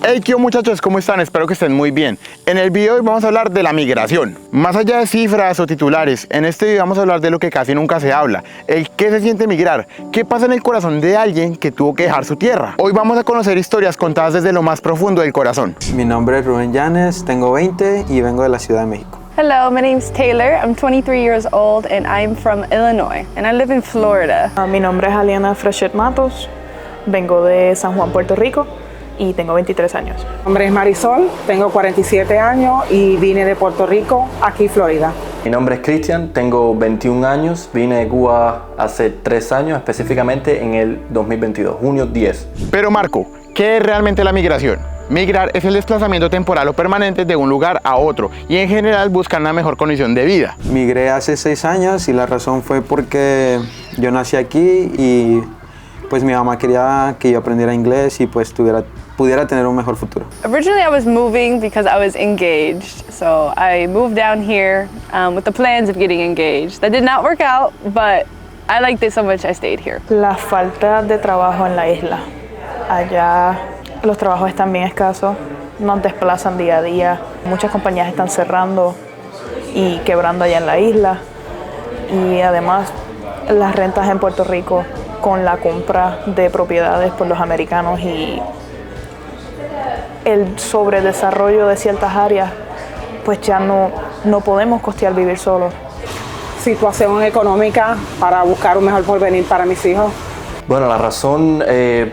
Hey, ¿qué muchachos? ¿Cómo están? Espero que estén muy bien. En el video de hoy vamos a hablar de la migración. Más allá de cifras o titulares, en este video vamos a hablar de lo que casi nunca se habla. El qué se siente migrar, qué pasa en el corazón de alguien que tuvo que dejar su tierra. Hoy vamos a conocer historias contadas desde lo más profundo del corazón. Mi nombre es Rubén Llanes, tengo 20 y vengo de la Ciudad de México. Hello, my name's Taylor. I'm 23 years old and I'm from Illinois and I live in Florida. Mi nombre es Aliana Frechet Matos, vengo de San Juan, Puerto Rico y tengo 23 años. Mi nombre es Marisol, tengo 47 años y vine de Puerto Rico, aquí Florida. Mi nombre es Cristian, tengo 21 años, vine de Cuba hace 3 años, específicamente en el 2022, junio 10. Pero Marco, ¿qué es realmente la migración? Migrar es el desplazamiento temporal o permanente de un lugar a otro y en general buscan una mejor condición de vida. Migré hace 6 años y la razón fue porque yo nací aquí y pues mi mamá quería que yo aprendiera inglés y pues pudiera tener un mejor futuro. Originally I was moving because I was engaged, so I moved down here with the plans of getting engaged. That did not work out, but I liked it so much I stayed here. La falta de trabajo en la isla. Allá los trabajos están bien escasos, nos desplazan día a día. Muchas compañías están cerrando y quebrando allá en la isla. Y además las rentas en Puerto Rico con la compra de propiedades por los americanos y el sobredesarrollo de ciertas áreas, pues ya no podemos costear vivir solos. Situación económica para buscar un mejor porvenir para mis hijos. Bueno, la razón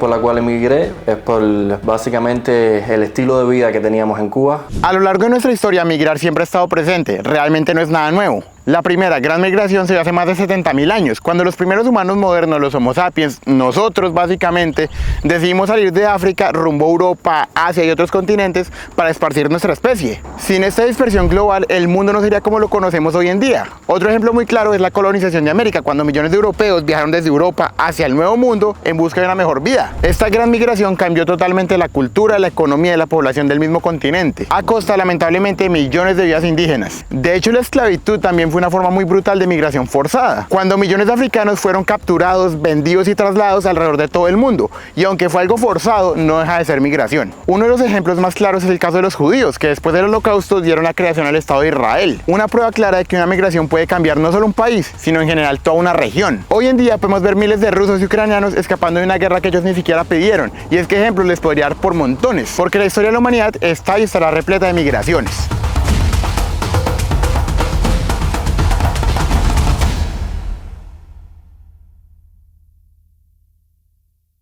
por la cual emigré es por básicamente el estilo de vida que teníamos en Cuba. A lo largo de nuestra historia, migrar siempre ha estado presente, realmente no es nada nuevo. La primera gran migración se dio hace más de 70.000 años, cuando los primeros humanos modernos, los Homo sapiens, nosotros básicamente, decidimos salir de África rumbo a Europa, Asia y otros continentes para esparcir nuestra especie. Sin esta dispersión global, el mundo no sería como lo conocemos hoy en día. Otro ejemplo muy claro es la colonización de América, cuando millones de europeos viajaron desde Europa hacia el Nuevo Mundo en busca de una mejor vida. Esta gran migración cambió totalmente la cultura, la economía y la población del mismo continente, a costa lamentablemente de millones de vidas indígenas. De hecho, la esclavitud también fue una forma muy brutal de migración forzada, cuando millones de africanos fueron capturados, vendidos y trasladados alrededor de todo el mundo, y aunque fue algo forzado, no deja de ser migración. Uno de los ejemplos más claros es el caso de los judíos, que después del Holocausto dieron la creación al Estado de Israel, una prueba clara de que una migración puede cambiar no solo un país, sino en general toda una región. Hoy en día podemos ver miles de rusos y ucranianos escapando de una guerra que ellos ni siquiera pidieron, y es que ejemplos les podría dar por montones, porque la historia de la humanidad está y estará repleta de migraciones.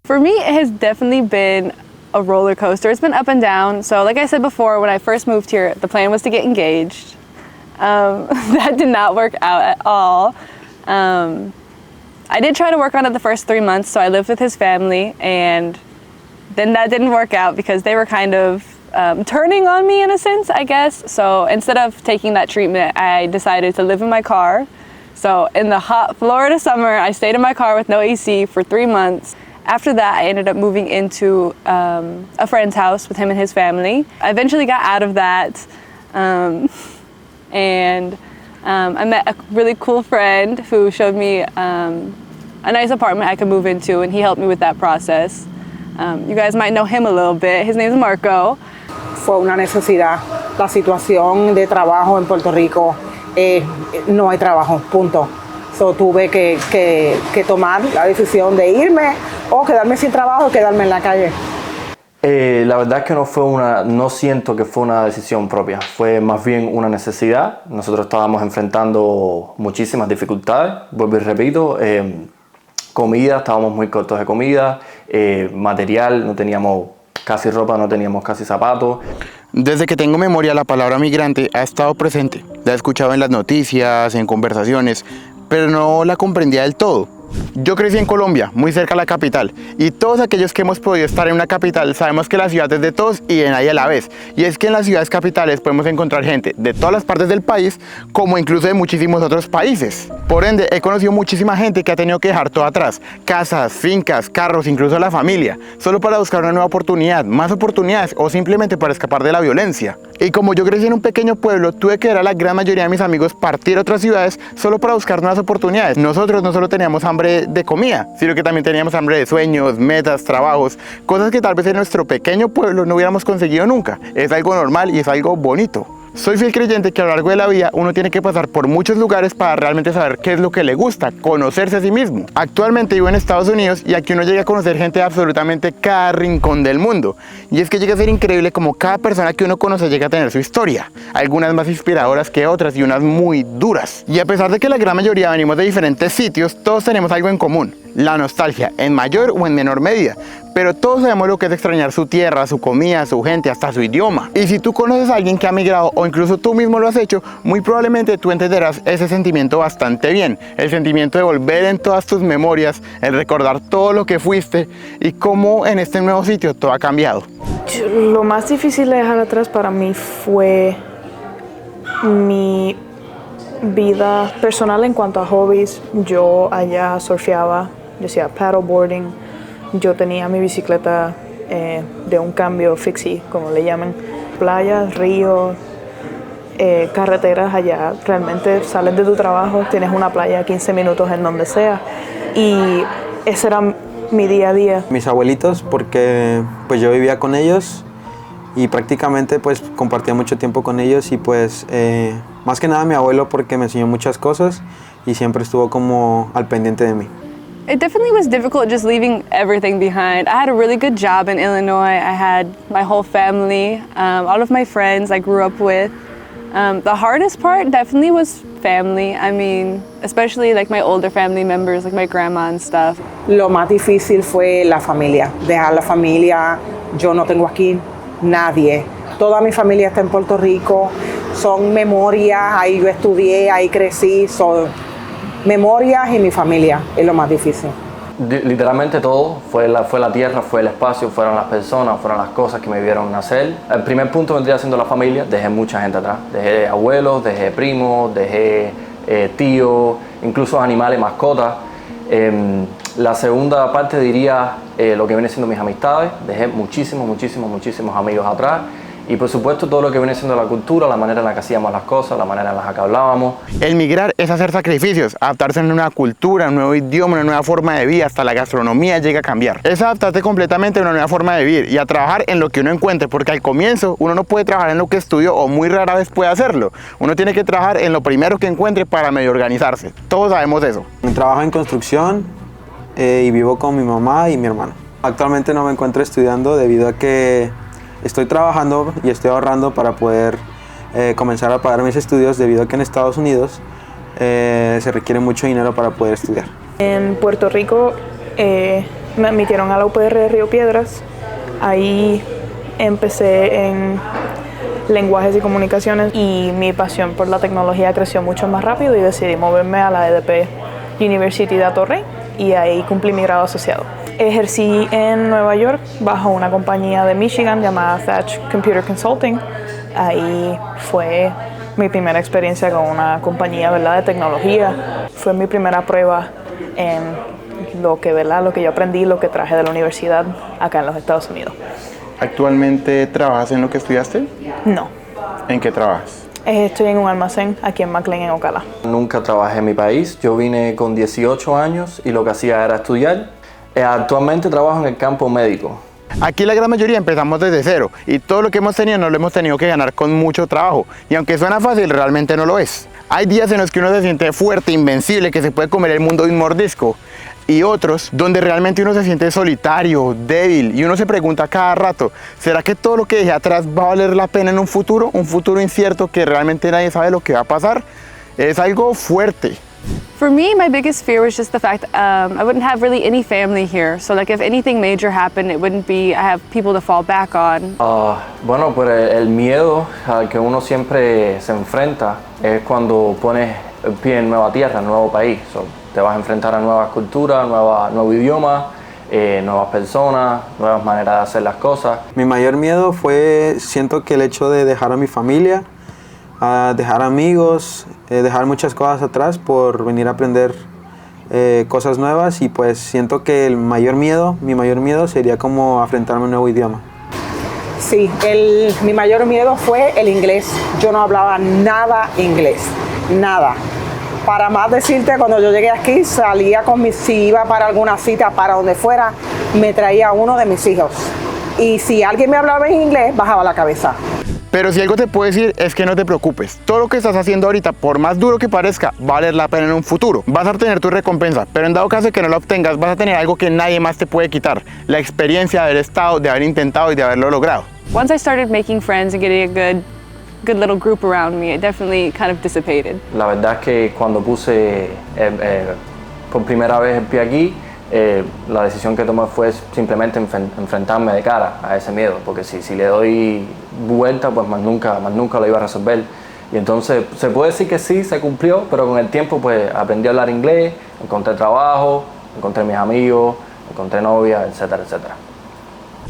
For me, it has definitely been a roller coaster. It's been up and down. So like I said before, when I first moved here, the plan was to get engaged. That did not work out at all. I did try to work on it the first 3 months, so I lived with his family, and then that didn't work out because they were kind of turning on me in a sense, I guess. So instead of taking that treatment, I decided to live in my car. So in the hot Florida summer, I stayed in my car with no AC for 3 months. After that, I ended up moving into a friend's house with him and his family. I eventually got out of that, and I met a really cool friend who showed me a nice apartment I could move into, and he helped me with that process. You guys might know him a little bit. His name is Marco. Fue una necesidad. La situación de trabajo en Puerto Rico, no hay trabajo, punto. So, tuve que tomar la decisión de irme o quedarme sin trabajo o quedarme en la calle. La verdad es que no siento que fue una decisión propia, fue más bien una necesidad. Nosotros estábamos enfrentando muchísimas dificultades, vuelvo y repito, comida, estábamos muy cortos de comida, material, no teníamos casi ropa, no teníamos casi zapatos. Desde que tengo memoria, la palabra migrante ha estado presente. La he escuchado en las noticias, en conversaciones, pero no la comprendía del todo. Yo crecí en Colombia, muy cerca de la capital, y todos aquellos que hemos podido estar en una capital sabemos que la ciudad es de todos y de nadie a la vez. Y es que en las ciudades capitales podemos encontrar gente de todas las partes del país, como incluso de muchísimos otros países. Por ende, he conocido muchísima gente que ha tenido que dejar todo atrás, casas, fincas, carros, incluso la familia, solo para buscar una nueva oportunidad, más oportunidades o simplemente para escapar de la violencia. Y como yo crecí en un pequeño pueblo, tuve que ver a la gran mayoría de mis amigos partir a otras ciudades solo para buscar nuevas oportunidades. Nosotros no solo teníamos hambre hambre de comida, sino que también teníamos hambre de sueños, metas, trabajos, cosas que tal vez en nuestro pequeño pueblo no hubiéramos conseguido nunca. Es algo normal y es algo bonito. Soy fiel creyente que a lo largo de la vida uno tiene que pasar por muchos lugares para realmente saber qué es lo que le gusta, conocerse a sí mismo. Actualmente vivo en Estados Unidos y aquí uno llega a conocer gente de absolutamente cada rincón del mundo. Y es que llega a ser increíble como cada persona que uno conoce llega a tener su historia. Algunas más inspiradoras que otras y unas muy duras. Y a pesar de que la gran mayoría venimos de diferentes sitios, todos tenemos algo en común. La nostalgia, en mayor o en menor medida. Pero todos sabemos lo que es extrañar su tierra, su comida, su gente, hasta su idioma. Y si tú conoces a alguien que ha migrado o incluso tú mismo lo has hecho, muy probablemente tú entenderás ese sentimiento bastante bien. El sentimiento de volver en todas tus memorias, el recordar todo lo que fuiste y cómo en este nuevo sitio todo ha cambiado. Lo más difícil de dejar atrás para mí fue mi vida personal en cuanto a hobbies. Yo allá surfeaba, yo hacía paddleboarding. Yo tenía mi bicicleta de un cambio fixie, como le llaman. Playas, ríos, carreteras allá. Realmente sales de tu trabajo, tienes una playa a 15 minutos en donde sea. Y ese era mi día a día. Mis abuelitos, porque pues yo vivía con ellos y prácticamente pues compartía mucho tiempo con ellos y pues más que nada mi abuelo porque me enseñó muchas cosas y siempre estuvo como al pendiente de mí. It definitely was difficult just leaving everything behind. I had a really good job in Illinois. I had my whole family, all of my friends I grew up with. The hardest part definitely was family. I mean, especially like my older family members, like my grandma and stuff. Lo más difícil fue la familia, dejar la familia. Yo no tengo aquí nadie. Toda mi familia está en Puerto Rico. Son memorias, ahí yo estudié, ahí crecí. Memorias y mi familia es lo más difícil. Literalmente todo, fue la tierra, fue el espacio, fueron las personas, fueron las cosas que me vieron nacer. El primer punto vendría siendo la familia, dejé mucha gente atrás, dejé abuelos, dejé primos, dejé tíos, incluso animales, mascotas. La segunda parte diría lo que viene siendo mis amistades, dejé muchísimos amigos atrás. Y por supuesto todo lo que viene siendo la cultura, la manera en la que hacíamos las cosas, la manera en la que hablábamos. El migrar es hacer sacrificios, adaptarse a una nueva cultura, un nuevo idioma, una nueva forma de vida, hasta la gastronomía llega a cambiar. Es adaptarte completamente a una nueva forma de vivir y a trabajar en lo que uno encuentre, porque al comienzo uno no puede trabajar en lo que estudió o muy rara vez puede hacerlo. Uno tiene que trabajar en lo primero que encuentre para medio organizarse. Todos sabemos eso. Trabajo en construcción y vivo con mi mamá y mi hermano. Actualmente no me encuentro estudiando debido a que estoy trabajando y estoy ahorrando para poder comenzar a pagar mis estudios debido a que en Estados Unidos se requiere mucho dinero para poder estudiar. En Puerto Rico me admitieron a la UPR de Río Piedras. Ahí empecé en lenguajes y comunicaciones y mi pasión por la tecnología creció mucho más rápido y decidí moverme a la EDP University de Atorrey y ahí cumplí mi grado asociado. Ejercí en Nueva York bajo una compañía de Michigan llamada Thatch Computer Consulting. Ahí fue mi primera experiencia con una compañía, ¿verdad?, de tecnología. Fue mi primera prueba en lo que yo aprendí, lo que traje de la universidad acá en los Estados Unidos. ¿Actualmente trabajas en lo que estudiaste? No. ¿En qué trabajas? Estoy en un almacén aquí en McLean, en Ocala. Nunca trabajé en mi país. Yo vine con 18 años y lo que hacía era estudiar. Actualmente trabajo en el campo médico. Aquí la gran mayoría empezamos desde cero y todo lo que hemos tenido no lo hemos tenido que ganar con mucho trabajo. Y aunque suena fácil, realmente no lo es. Hay días en los que uno se siente fuerte, invencible, que se puede comer el mundo de un mordisco. Y otros donde realmente uno se siente solitario, débil y uno se pregunta cada rato, ¿será que todo lo que dejé atrás va a valer la pena en un futuro? Un futuro incierto que realmente nadie sabe lo que va a pasar. Es algo fuerte. For me, my biggest fear was just the fact I wouldn't have really any family here. So like if anything major happened, it wouldn't be, I have people to fall back on. Bueno, pues el miedo al que uno siempre se enfrenta es cuando pones el pie en nueva tierra, en nuevo país. Te vas a enfrentar a nuevas culturas, nuevo idioma, nuevas personas, nuevas maneras de hacer las cosas. Mi mayor miedo fue, siento que el hecho de dejar a mi familia, dejar amigos, dejar muchas cosas atrás por venir a aprender cosas nuevas y pues siento que mi mayor miedo sería como enfrentarme a un nuevo idioma. Sí, mi mayor miedo fue el inglés. Yo no hablaba nada inglés, nada. Para más decirte, cuando yo llegué aquí, salía si iba para alguna cita, para donde fuera, me traía uno de mis hijos. Y si alguien me hablaba en inglés, bajaba la cabeza. Pero si algo te puedo decir es que no te preocupes. Todo lo que estás haciendo ahorita, por más duro que parezca, va a valer la pena en un futuro. Vas a obtener tu recompensa, pero en dado caso de que no la obtengas, vas a tener algo que nadie más te puede quitar. La experiencia de haber estado, de haber intentado y de haberlo logrado. Once I started making friends and getting a good little group around me, it definitely kind of dissipated. La verdad es que cuando puse por primera vez el pie aquí, la decisión que tomé fue simplemente enfrentarme de cara a ese miedo, porque si le doy vuelta, pues más nunca lo iba a resolver. Y entonces se puede decir que sí, se cumplió, pero con el tiempo pues aprendí a hablar inglés, encontré trabajo, encontré mis amigos, encontré novia, etcétera, etcétera.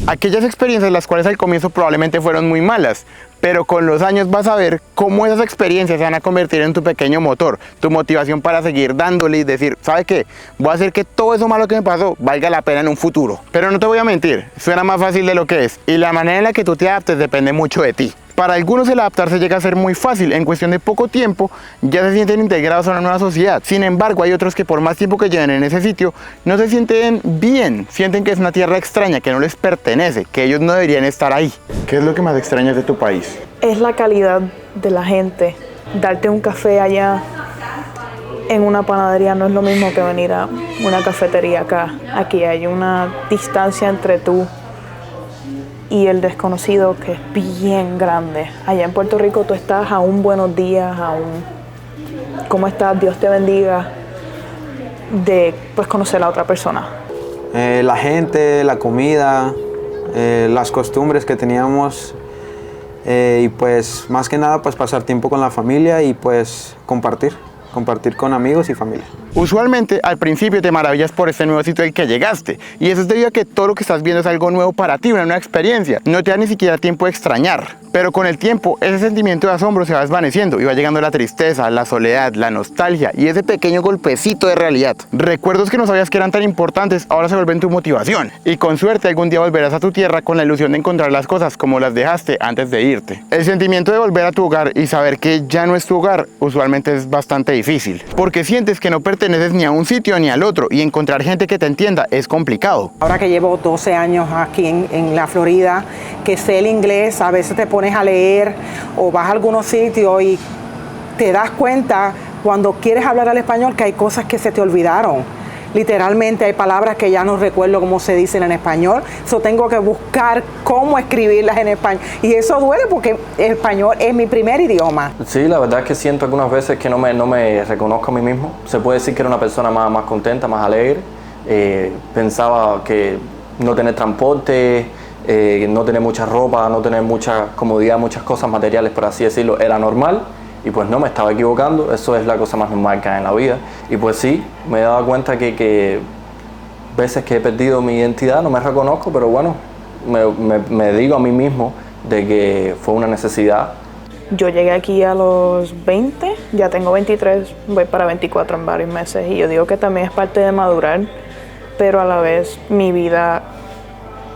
Aquellas experiencias las cuales al comienzo probablemente fueron muy malas, pero con los años vas a ver cómo esas experiencias se van a convertir en tu pequeño motor, tu motivación para seguir dándole y decir, ¿sabe qué? Voy a hacer que todo eso malo que me pasó valga la pena en un futuro. Pero no te voy a mentir, suena más fácil de lo que es, y la manera en la que tú te adaptes depende mucho de ti. Para algunos el adaptarse llega a ser muy fácil, en cuestión de poco tiempo ya se sienten integrados a una nueva sociedad. Sin embargo, hay otros que por más tiempo que lleven en ese sitio no se sienten bien, sienten que es una tierra extraña, que no les pertenece, que ellos no deberían estar ahí. ¿Qué es lo que más extrañas de tu país? Es la calidad de la gente. Darte un café allá en una panadería no es lo mismo que venir a una cafetería acá. Aquí hay una distancia entre tú y el desconocido que es bien grande. Allá en Puerto Rico tú estás a un buenos días, a un ¿cómo estás? Dios te bendiga, de pues conocer a otra persona. La gente, la comida, las costumbres que teníamos y pues más que nada pues pasar tiempo con la familia y pues compartir con amigos y familia. Usualmente al principio te maravillas por este nuevo sitio al que llegaste, y eso es debido a que todo lo que estás viendo es algo nuevo para ti, una nueva experiencia. No te da ni siquiera tiempo de extrañar, pero con el tiempo ese sentimiento de asombro se va desvaneciendo y va llegando la tristeza, la soledad, la nostalgia y ese pequeño golpecito de realidad. Recuerdos que no sabías que eran tan importantes ahora se vuelven tu motivación, y con suerte algún día volverás a tu tierra con la ilusión de encontrar las cosas como las dejaste antes de irte. El sentimiento de volver a tu hogar y saber que ya no es tu hogar usualmente es bastante difícil, porque sientes que no perteneces ni a un sitio ni al otro, y encontrar gente que te entienda es complicado. Ahora que llevo 12 años aquí en la Florida, que sé el inglés, a veces te pones a leer o vas a algunos sitios y te das cuenta cuando quieres hablar al español que hay cosas que se te olvidaron. Literalmente hay palabras que ya no recuerdo cómo se dicen en español, tengo que buscar cómo escribirlas en español, y eso duele porque el español es mi primer idioma. Sí, la verdad es que siento algunas veces que no me reconozco a mí mismo. Se puede decir que era una persona más contenta, más alegre. Pensaba que no tener transporte, no tener mucha ropa, no tener mucha comodidad, muchas cosas materiales, por así decirlo, era normal. Y pues no, me estaba equivocando, eso es la cosa más normal que hay en la vida. Y pues sí, me he dado cuenta que veces que he perdido mi identidad, no me reconozco, pero bueno, me digo a mí mismo de que fue una necesidad. Yo llegué aquí a los 20, ya tengo 23, voy para 24 en varios meses, y yo digo que también es parte de madurar, pero a la vez mi vida,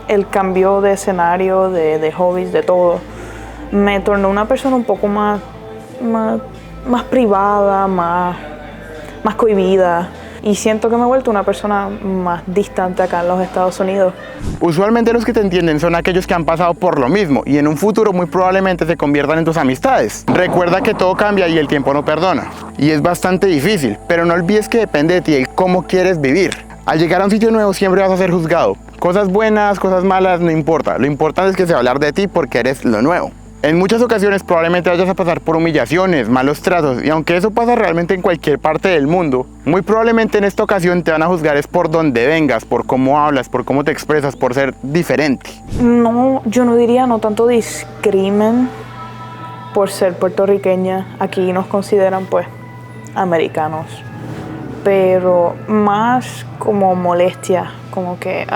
el cambio de escenario, de hobbies, de todo, me tornó una persona un poco más privada, más cohibida, y siento que me he vuelto una persona más distante acá en los Estados Unidos. Usualmente los que te entienden son aquellos que han pasado por lo mismo y en un futuro muy probablemente se conviertan en tus amistades. Recuerda que todo cambia y el tiempo no perdona, y es bastante difícil, pero no olvides que depende de ti el cómo quieres vivir. Al llegar a un sitio nuevo siempre vas a ser juzgado. Cosas buenas, cosas malas, no importa. Lo importante es que se va a hablar de ti porque eres lo nuevo. En muchas ocasiones probablemente vayas a pasar por humillaciones, malos tratos, y aunque eso pasa realmente en cualquier parte del mundo, muy probablemente en esta ocasión te van a juzgar es por donde vengas, por cómo hablas, por cómo te expresas, por ser diferente. No, yo no diría no tanto discrimen por ser puertorriqueña. Aquí nos consideran pues americanos, pero más como molestia, como que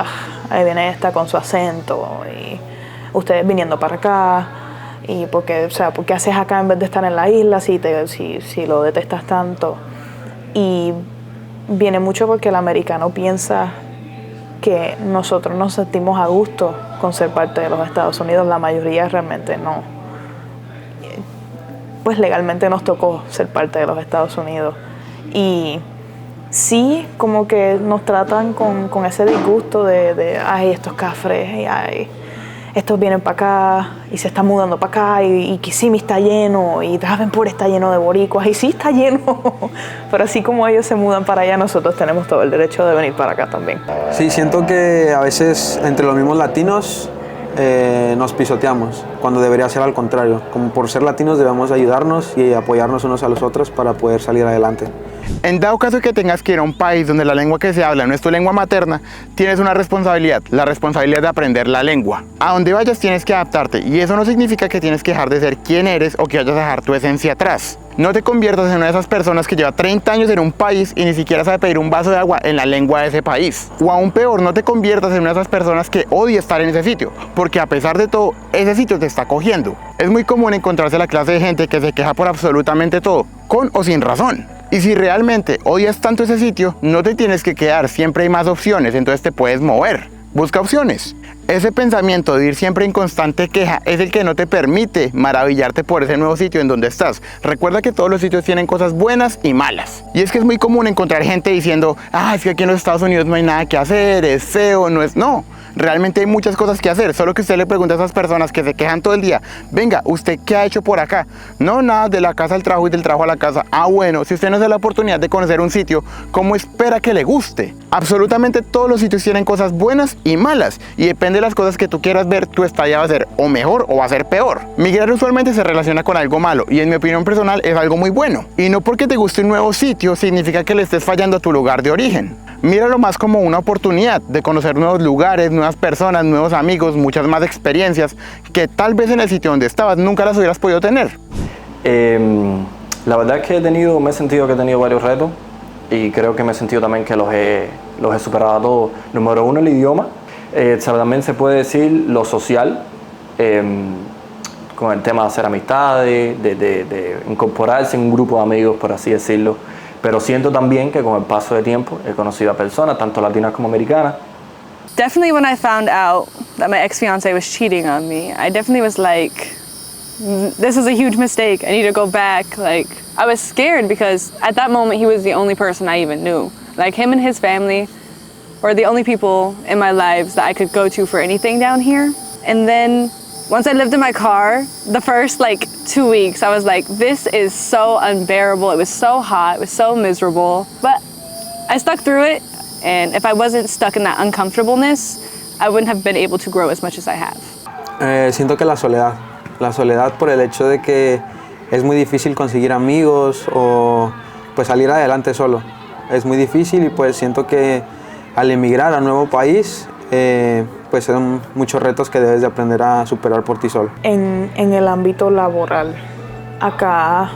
ahí viene esta con su acento y ustedes viniendo para acá. Y porque, ¿por qué haces acá en vez de estar en la isla si lo detestas tanto? Y viene mucho porque el americano piensa que nosotros nos sentimos a gusto con ser parte de los Estados Unidos. La mayoría realmente no. Pues legalmente nos tocó ser parte de los Estados Unidos. Y sí, como que nos tratan con ese disgusto de ay, estos cafres, y ay, estos vienen para acá y se están mudando para acá y Kissimmee está lleno y Davenport está lleno de boricuas y sí está lleno, pero así como ellos se mudan para allá, nosotros tenemos todo el derecho de venir para acá también. Sí, siento que a veces entre los mismos latinos nos pisoteamos, cuando debería ser al contrario. Como por ser latinos debemos ayudarnos y apoyarnos unos a los otros para poder salir adelante. En dado caso que tengas que ir a un país donde la lengua que se habla no es tu lengua materna, tienes una responsabilidad, la responsabilidad de aprender la lengua. A donde vayas tienes que adaptarte y eso no significa que tienes que dejar de ser quien eres o que vayas a dejar tu esencia atrás. No te conviertas en una de esas personas que lleva 30 años en un país y ni siquiera sabe pedir un vaso de agua en la lengua de ese país. O aún peor, no te conviertas en una de esas personas que odia estar en ese sitio, porque a pesar de todo, ese sitio te está cogiendo. Es muy común encontrarse la clase de gente que se queja por absolutamente todo, con o sin razón. Y si realmente odias tanto ese sitio, no te tienes que quedar, siempre hay más opciones, entonces te puedes mover. Busca opciones. Ese pensamiento de ir siempre en constante queja es el que no te permite maravillarte por ese nuevo sitio en donde estás. Recuerda que todos los sitios tienen cosas buenas y malas. Y es que es muy común encontrar gente diciendo, es que aquí en los Estados Unidos no hay nada que hacer, es feo, no es... No, realmente hay muchas cosas que hacer, solo que usted le pregunta a esas personas que se quejan todo el día, venga, ¿usted qué ha hecho por acá? No, nada, de la casa al trabajo y del trabajo a la casa. Bueno, si usted no se da la oportunidad de conocer un sitio, ¿cómo espera que le guste? Absolutamente todos los sitios tienen cosas buenas y malas, y depende de las cosas que tú quieras ver, tu estadía va a ser o mejor o va a ser peor. Migrar usualmente se relaciona con algo malo, y en mi opinión personal es algo muy bueno. Y no porque te guste un nuevo sitio significa que le estés fallando a tu lugar de origen. Míralo más como una oportunidad de conocer nuevos lugares, nuevas personas, nuevos amigos, muchas más experiencias que tal vez en el sitio donde estabas nunca las hubieras podido tener. La verdad es que me he sentido que he tenido varios retos y creo que me he sentido también que los he superado todos. Número uno, el idioma. También se puede decir lo social, con el tema de hacer amistades, de incorporarse en un grupo de amigos, por así decirlo. Pero siento también que con el paso de tiempo he conocido a personas, tanto latinas como americanas. Definitely when I found out that my ex-fiance was cheating on me, I definitely was like, this is a huge mistake, I need to go back. Like, I was scared because at that moment he was the only person I even knew. Like, him and his family were the only people in my lives that I could go to for anything down here. And then once I lived in my car, the first 2 weeks, I was like, this is so unbearable. It was so hot, it was so miserable. But I stuck through it, and if I wasn't stuck in that uncomfortableness, I wouldn't have been able to grow as much as I have. Siento que la soledad por el hecho de que es muy difícil conseguir amigos o pues salir adelante solo. Es muy difícil y pues siento que al emigrar a un nuevo país, pues son muchos retos que debes de aprender a superar por ti solo. En el ámbito laboral, acá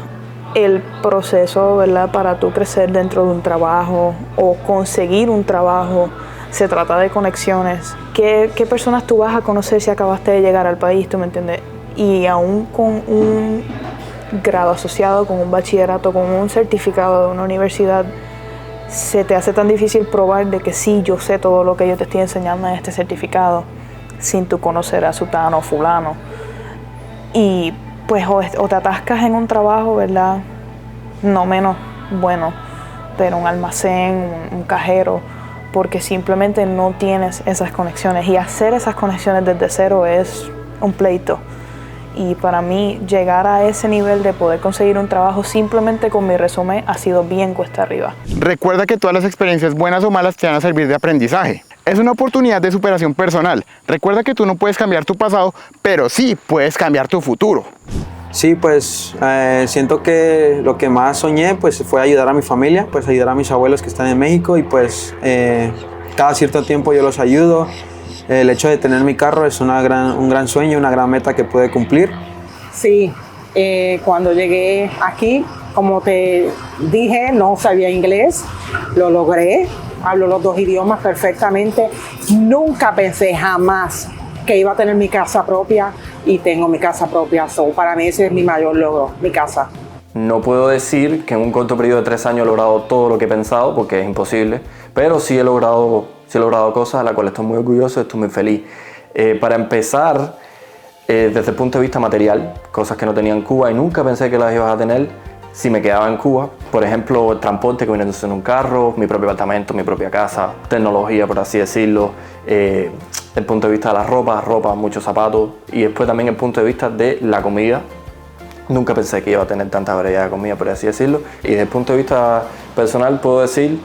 el proceso, ¿verdad?, para tú crecer dentro de un trabajo o conseguir un trabajo, se trata de conexiones. ¿Qué personas tú vas a conocer si acabaste de llegar al país, tú me entiendes? Y aún con un grado asociado, con un bachillerato, con un certificado de una universidad, se te hace tan difícil probar de que sí, yo sé todo lo que yo te estoy enseñando en este certificado, sin tú conocer a sutano o fulano. Y pues o te atascas en un trabajo, ¿verdad?, no menos bueno, pero un almacén, un cajero, porque simplemente no tienes esas conexiones. Y hacer esas conexiones desde cero es un pleito. Y para mí llegar a ese nivel de poder conseguir un trabajo simplemente con mi resumen ha sido bien cuesta arriba. Recuerda que todas las experiencias buenas o malas te van a servir de aprendizaje. Es una oportunidad de superación personal. Recuerda que tú no puedes cambiar tu pasado, pero sí puedes cambiar tu futuro. Sí, pues siento que lo que más soñé pues fue ayudar a mi familia, pues ayudar a mis abuelos que están en México y pues cada cierto tiempo yo los ayudo. El hecho de tener mi carro es un gran sueño, una gran meta que pude cumplir. Sí, cuando llegué aquí, como te dije, no sabía inglés, lo logré, hablo los 2 idiomas perfectamente. Nunca pensé jamás que iba a tener mi casa propia y tengo mi casa propia. Para mí ese es mi mayor logro, mi casa. No puedo decir que en un corto periodo de 3 años he logrado todo lo que he pensado, porque es imposible, pero sí he logrado cosas a las cuales estoy muy orgulloso, estoy muy feliz. Para empezar, desde el punto de vista material, cosas que no tenía en Cuba y nunca pensé que las ibas a tener, si me quedaba en Cuba. Por ejemplo, el transporte que viene en un carro, mi propio apartamento, mi propia casa, tecnología, por así decirlo, el punto de vista de la ropa, muchos zapatos, y después también el punto de vista de la comida. Nunca pensé que iba a tener tanta variedad de comida, por así decirlo. Y desde el punto de vista personal puedo decir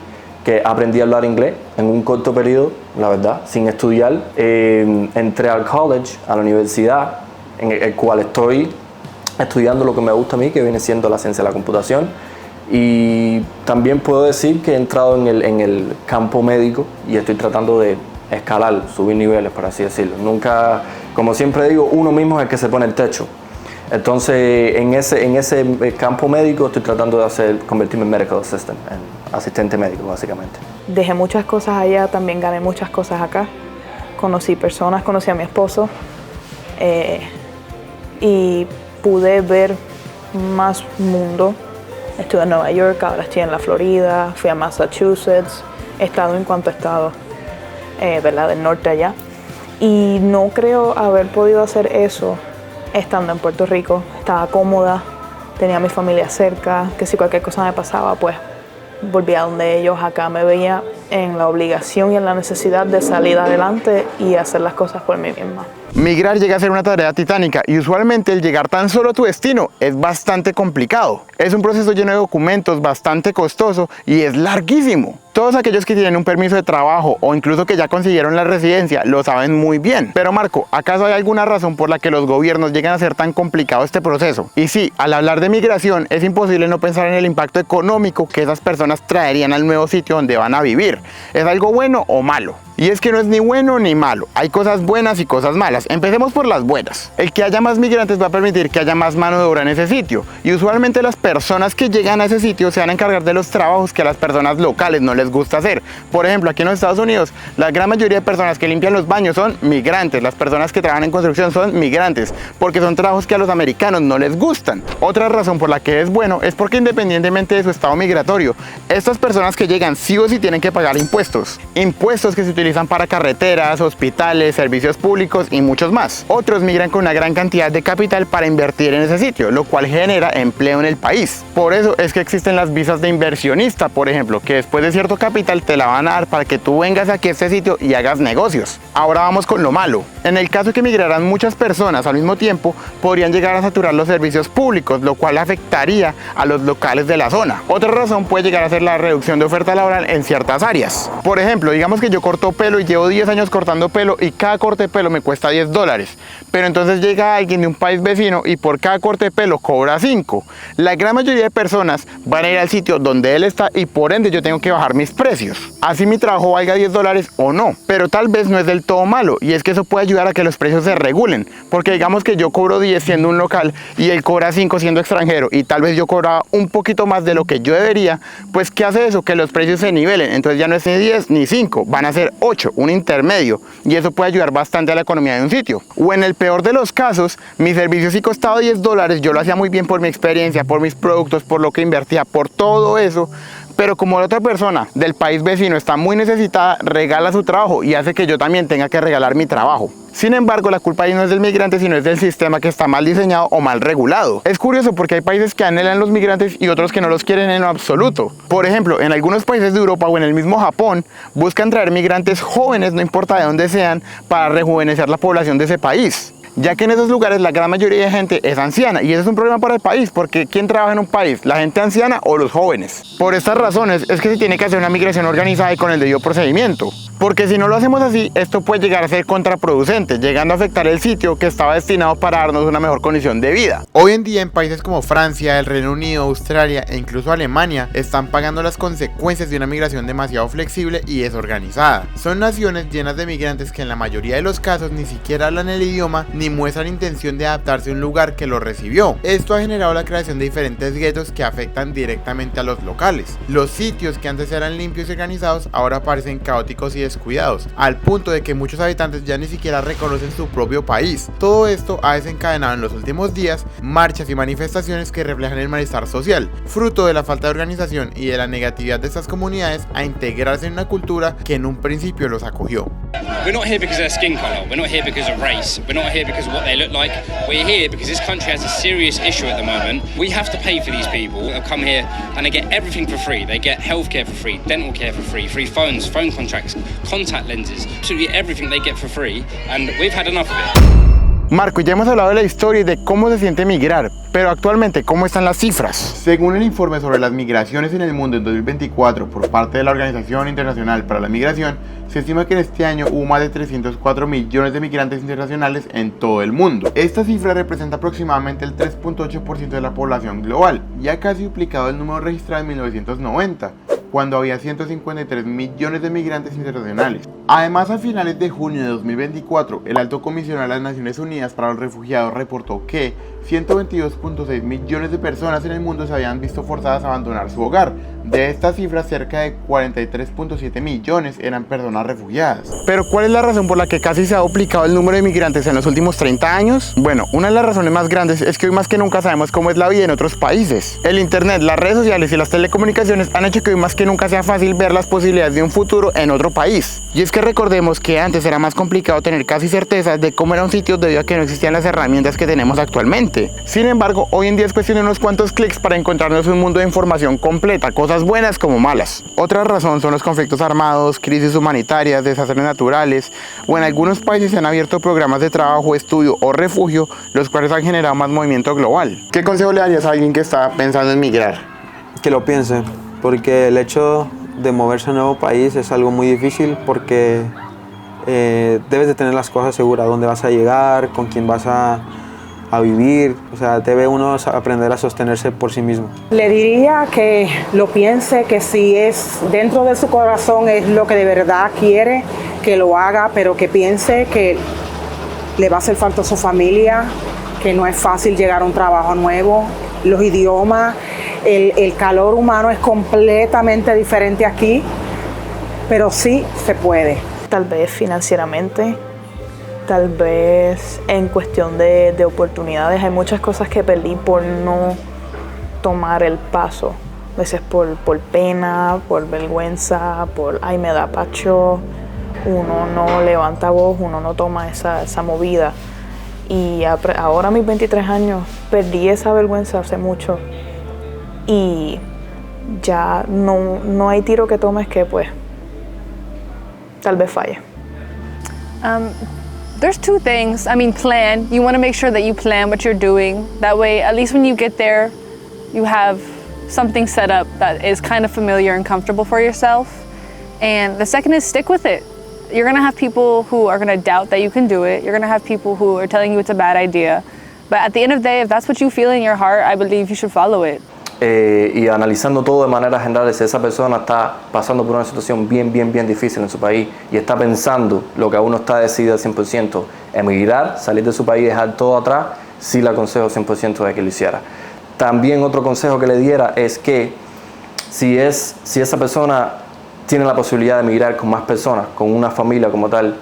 que aprendí a hablar inglés en un corto periodo, la verdad, sin estudiar. Entré al college, a la universidad, en el cual estoy estudiando lo que me gusta a mí, que viene siendo la ciencia de la computación. Y también puedo decir que he entrado en el campo médico y estoy tratando de escalar, subir niveles, por así decirlo. Nunca, como siempre digo, uno mismo es el que se pone el techo. Entonces, en ese campo médico estoy tratando de convertirme en medical assistant, en asistente médico, básicamente. Dejé muchas cosas allá, también gané muchas cosas acá. Conocí personas, conocí a mi esposo y pude ver más mundo. Estuve en Nueva York, ahora estoy en la Florida, fui a Massachusetts, he estado en cuanto estado, ¿verdad? Del norte allá. Y no creo haber podido hacer eso estando en Puerto Rico. Estaba cómoda, tenía a mi familia cerca, que si cualquier cosa me pasaba, pues volvía a donde ellos. Acá me veía en la obligación y en la necesidad de salir adelante y hacer las cosas por mí misma. Migrar llega a ser una tarea titánica y usualmente el llegar tan solo a tu destino es bastante complicado. Es un proceso lleno de documentos, bastante costoso y es larguísimo. Todos aquellos que tienen un permiso de trabajo o incluso que ya consiguieron la residencia lo saben muy bien. Pero Marco, ¿acaso hay alguna razón por la que los gobiernos llegan a hacer tan complicado este proceso? Y sí, al hablar de migración es imposible no pensar en el impacto económico que esas personas traerían al nuevo sitio donde van a vivir. ¿Es algo bueno o malo? Y es que no es ni bueno ni malo, hay cosas buenas y cosas malas. Empecemos por las buenas. El que haya más migrantes va a permitir que haya más mano de obra en ese sitio. Y usualmente las personas que llegan a ese sitio se van a encargar de los trabajos que a las personas locales no les gusta hacer. Por ejemplo, aquí en los Estados Unidos, la gran mayoría de personas que limpian los baños son migrantes. Las personas que trabajan en construcción son migrantes, porque son trabajos que a los americanos no les gustan. Otra razón por la que es bueno es porque independientemente de su estado migratorio, estas personas que llegan sí o sí tienen que pagar impuestos. Impuestos que se utilizan para carreteras, hospitales, servicios públicos y muchos más. Otros migran con una gran cantidad de capital para invertir en ese sitio, lo cual genera empleo en el país. Por eso es que existen las visas de inversionista, por ejemplo, que después de cierto capital te la van a dar para que tú vengas aquí a este sitio y hagas negocios. Ahora vamos con lo malo. En el caso de que migraran muchas personas al mismo tiempo, podrían llegar a saturar los servicios públicos, lo cual afectaría a los locales de la zona. Otra razón puede llegar a ser la reducción de oferta laboral en ciertas áreas. Por ejemplo, digamos que yo corto pelo y llevo 10 años cortando pelo y cada corte de pelo me cuesta $10. Pero entonces llega alguien de un país vecino y por cada corte de pelo cobra 5. La gran mayoría de personas van a ir al sitio donde él está y por ende yo tengo que bajar mis precios. Así mi trabajo valga $10 o no. Pero tal vez no es del todo malo y es que eso puede ayudar a que los precios se regulen. Porque digamos que yo cobro 10 siendo un local y él cobra 5 siendo extranjero y tal vez yo cobraba un poquito más de lo que yo debería, pues ¿qué hace eso? Que los precios se nivelen. Entonces ya no es ni 10 ni 5, van a ser 8, un intermedio, y eso puede ayudar bastante a la economía de un sitio. O en el peor de los casos, mi servicio sí costaba $10, yo lo hacía muy bien por mi experiencia, por mis productos, por lo que invertía, por todo eso, pero como la otra persona del país vecino está muy necesitada, regala su trabajo y hace que yo también tenga que regalar mi trabajo. Sin embargo, la culpa ahí no es del migrante, sino es del sistema que está mal diseñado o mal regulado. Es curioso porque hay países que anhelan los migrantes y otros que no los quieren en lo absoluto. Por ejemplo, en algunos países de Europa o en el mismo Japón, buscan traer migrantes jóvenes, no importa de dónde sean, para rejuvenecer la población de ese país. Ya que en esos lugares la gran mayoría de gente es anciana y eso es un problema para el país, porque ¿quién trabaja en un país? ¿La gente anciana o los jóvenes? Por estas razones es que se tiene que hacer una migración organizada y con el debido procedimiento. Porque si no lo hacemos así, esto puede llegar a ser contraproducente, llegando a afectar el sitio que estaba destinado para darnos una mejor condición de vida. Hoy en día en países como Francia, el Reino Unido, Australia e incluso Alemania están pagando las consecuencias de una migración demasiado flexible y desorganizada. Son naciones llenas de migrantes que en la mayoría de los casos ni siquiera hablan el idioma ni muestran intención de adaptarse a un lugar que los recibió. Esto ha generado la creación de diferentes guetos que afectan directamente a los locales. Los sitios que antes eran limpios y organizados ahora parecen caóticos y descuidados, al punto de que muchos habitantes ya ni siquiera reconocen su propio país. Todo esto ha desencadenado en los últimos días marchas y manifestaciones que reflejan el malestar social, fruto de la falta de organización y de la negatividad de estas comunidades a integrarse en una cultura que en un principio los acogió. We're not here because of their skin color, we're not here because of race, we're not here because of what they look like, we're here because this country has a serious issue at the moment. We have to pay for these people that come here and they get everything for free. They get healthcare for free, dental care for free, free phones, phone contracts, contact lenses, absolutely everything they get for free, and we've had enough of it. Marco, ya hemos hablado de la historia y de cómo se siente migrar, pero actualmente, ¿cómo están las cifras? Según el informe sobre las migraciones en el mundo en 2024 por parte de la Organización Internacional para la Migración, se estima que en este año hubo más de 304 millones de migrantes internacionales en todo el mundo. Esta cifra representa aproximadamente el 3.8% de la población global, ya casi duplicado el número registrado en 1990. Cuando había 153 millones de migrantes internacionales. Además, a finales de junio de 2024, el Alto Comisionado de las Naciones Unidas para los Refugiados reportó que 122.6 millones de personas en el mundo se habían visto forzadas a abandonar su hogar. De estas cifras, cerca de 43.7 millones eran personas refugiadas. Pero ¿cuál es la razón por la que casi se ha duplicado el número de migrantes en los últimos 30 años? Bueno, una de las razones más grandes es que hoy más que nunca sabemos cómo es la vida en otros países. El internet, las redes sociales y las telecomunicaciones han hecho que hoy más que nunca sea fácil ver las posibilidades de un futuro en otro país. Y es que recordemos que antes era más complicado tener casi certezas de cómo era un sitio debido a que no existían las herramientas que tenemos actualmente. Sin embargo, hoy en día es cuestión de unos cuantos clics para encontrarnos un mundo de información completa, cosas buenas como malas. Otra razón son los conflictos armados, crisis humanitarias, desastres naturales, o en algunos países se han abierto programas de trabajo, estudio o refugio, los cuales han generado más movimiento global. ¿Qué consejo le darías a alguien que está pensando en migrar? Que lo piense, porque el hecho de moverse a un nuevo país es algo muy difícil porque debes de tener las cosas seguras, dónde vas a llegar, con quién vas a vivir, o sea, debe uno aprender a sostenerse por sí mismo. Le diría que lo piense, que si es dentro de su corazón es lo que de verdad quiere, que lo haga, pero que piense que le va a hacer falta a su familia, que no es fácil llegar a un trabajo nuevo, los idiomas, el calor humano es completamente diferente aquí, pero sí se puede. Tal vez financieramente, tal vez en cuestión de oportunidades. Hay muchas cosas que perdí por no tomar el paso. A veces por pena, por vergüenza, por ay me da pacho. Uno no levanta voz, uno no toma esa movida. Y ahora a mis 23 años perdí esa vergüenza hace mucho. Y ya no hay tiro que tomes que pues tal vez falle. There's two things. I mean, plan. You want to make sure that you plan what you're doing. That way, at least when you get there, you have something set up that is kind of familiar and comfortable for yourself. And the second is stick with it. You're going to have people who are going to doubt that you can do it. You're going to have people who are telling you it's a bad idea. But at the end of the day, if that's what you feel in your heart, I believe you should follow it. Y analizando todo de manera general, si esa persona está pasando por una situación bien difícil en su país y está pensando lo que aún no está decidido al 100%, emigrar, salir de su país y dejar todo atrás, sí le aconsejo 100% de que lo hiciera. También otro consejo que le diera es que si esa persona tiene la posibilidad de emigrar con más personas, con una familia como tal,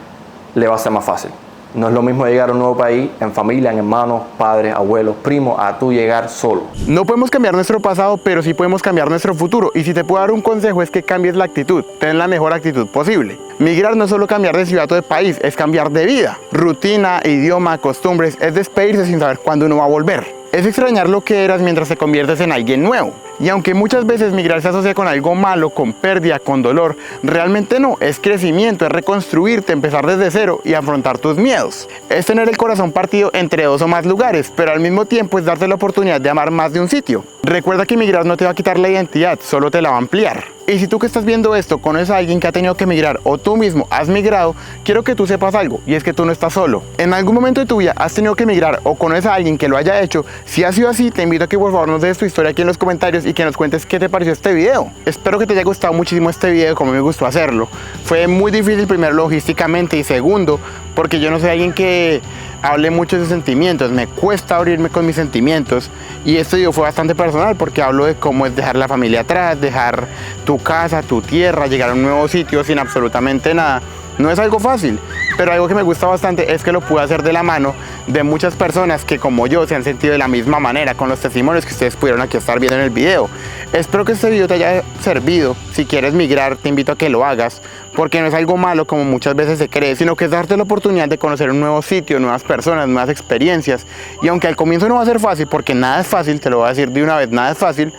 le va a ser más fácil. No es lo mismo llegar a un nuevo país en familia, en hermanos, padres, abuelos, primos, a tú llegar solo. No podemos cambiar nuestro pasado, pero sí podemos cambiar nuestro futuro. Y si te puedo dar un consejo es que cambies la actitud, ten la mejor actitud posible. Migrar no es solo cambiar de ciudad o de país, es cambiar de vida. Rutina, idioma, costumbres, es despedirse sin saber cuándo uno va a volver. Es extrañar lo que eras mientras te conviertes en alguien nuevo. Y aunque muchas veces migrar se asocia con algo malo, con pérdida, con dolor, realmente no, es crecimiento, es reconstruirte, empezar desde cero y afrontar tus miedos. Es tener el corazón partido entre dos o más lugares, pero al mismo tiempo es darte la oportunidad de amar más de un sitio. Recuerda que migrar no te va a quitar la identidad, solo te la va a ampliar. Y si tú que estás viendo esto conoces a alguien que ha tenido que emigrar o tú mismo has migrado, quiero que tú sepas algo, y es que tú no estás solo. En algún momento de tu vida has tenido que emigrar o conoces a alguien que lo haya hecho. Si ha sido así, te invito a que por favor nos dejes tu historia aquí en los comentarios comentarios y que nos cuentes qué te pareció este video. Espero que te haya gustado muchísimo este video como me gustó hacerlo. Fue muy difícil, primero logísticamente, y segundo porque yo no soy alguien que hable mucho de sus sentimientos, me cuesta abrirme con mis sentimientos, y este video fue bastante personal porque hablo de cómo es dejar la familia atrás, dejar tu casa, tu tierra, llegar a un nuevo sitio sin absolutamente nada. No es algo fácil, pero algo que me gusta bastante es que lo pude hacer de la mano de muchas personas que como yo se han sentido de la misma manera con los testimonios que ustedes pudieron aquí estar viendo en el video. Espero que este video te haya servido. Si quieres migrar, te invito a que lo hagas, porque no es algo malo como muchas veces se cree, sino que es darte la oportunidad de conocer un nuevo sitio, nuevas personas, nuevas experiencias. Y aunque al comienzo no va a ser fácil, porque nada es fácil, te lo voy a decir de una vez, nada es fácil,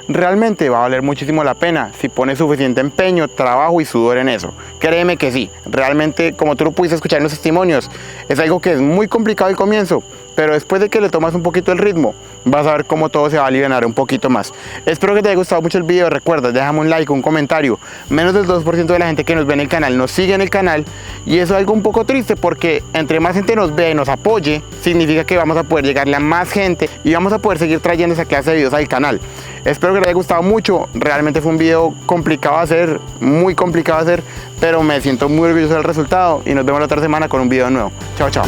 realmente va a valer muchísimo la pena si pones suficiente empeño, trabajo y sudor en eso. Créeme que sí, realmente, como tú lo pudiste escuchar en los testimonios, es algo que es muy complicado al comienzo, pero después de que le tomas un poquito el ritmo, vas a ver cómo todo se va a aliviar un poquito más. Espero que te haya gustado mucho el video. Recuerda, déjame un like, un comentario. Menos del 2% de la gente que nos ve en el canal nos sigue en el canal, y eso es algo un poco triste, porque entre más gente nos ve y nos apoye, significa que vamos a poder llegarle a más gente y vamos a poder seguir trayendo esa clase de videos al canal. Espero que te haya gustado mucho. Realmente fue un video complicado de hacer, muy complicado de hacer, pero me siento muy orgulloso del resultado, y nos vemos la otra semana con un video nuevo. Chao, chao.